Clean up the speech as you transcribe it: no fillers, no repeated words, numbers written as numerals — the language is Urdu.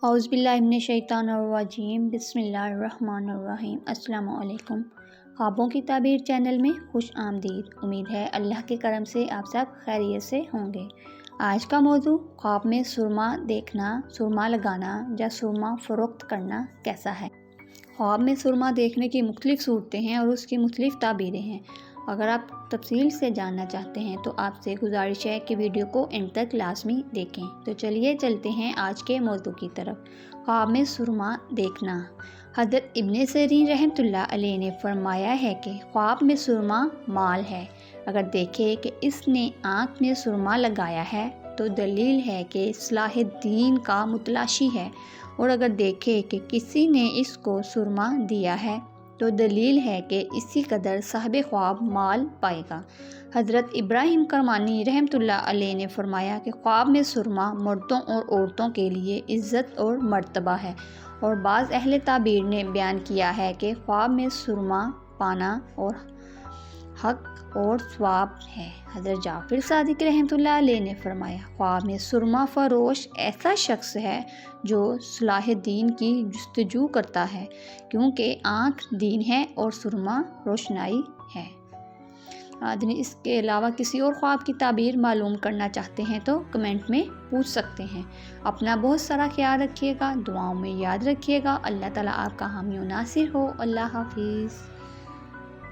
اعوذ باللہ من الشیطان الرجیم، بسم اللہ الرحمن الرحیم۔ السلام علیکم۔ خوابوں کی تعبیر چینل میں خوش آمدید۔ امید ہے اللہ کے کرم سے آپ سب خیریت سے ہوں گے۔ آج کا موضوع خواب میں سرما دیکھنا، سرما لگانا یا سرما فروخت کرنا کیسا ہے۔ خواب میں سرما دیکھنے کی مختلف صورتیں ہیں اور اس کی مختلف تعبیریں ہیں۔ اگر آپ تفصیل سے جاننا چاہتے ہیں تو آپ سے گزارش ہے کہ ویڈیو کو اینڈ تک لازمی دیکھیں۔ تو چلیے چلتے ہیں آج کے موضوع کی طرف۔ خواب میں سرما دیکھنا۔ حضرت ابن سیرین رحمۃ اللہ علیہ نے فرمایا ہے کہ خواب میں سرما مال ہے۔ اگر دیکھے کہ اس نے آنکھ میں سرما لگایا ہے تو دلیل ہے کہ صلاح الدین کا متلاشی ہے، اور اگر دیکھے کہ کسی نے اس کو سرما دیا ہے تو دلیل ہے کہ اسی قدر صاحب خواب مال پائے گا۔ حضرت ابراہیم کرمانی رحمۃ اللہ علیہ نے فرمایا کہ خواب میں سرما مردوں اور عورتوں کے لیے عزت اور مرتبہ ہے، اور بعض اہل تعبیر نے بیان کیا ہے کہ خواب میں سرما پانا اور حق اور ثواب ہے۔ حضرت جعفر صادق رحمۃ اللہ علیہ نے فرمایا، خواب میں سرما فروش ایسا شخص ہے جو صلاح دین کی جستجو کرتا ہے، کیونکہ آنکھ دین ہے اور سرما روشنائی ہے۔ آدمی اس کے علاوہ کسی اور خواب کی تعبیر معلوم کرنا چاہتے ہیں تو کمنٹ میں پوچھ سکتے ہیں۔ اپنا بہت سارا خیال رکھیے گا، دعاؤں میں یاد رکھیے گا۔ اللہ تعالیٰ آپ کا حامی و ناصر ہو۔ اللہ حافظ۔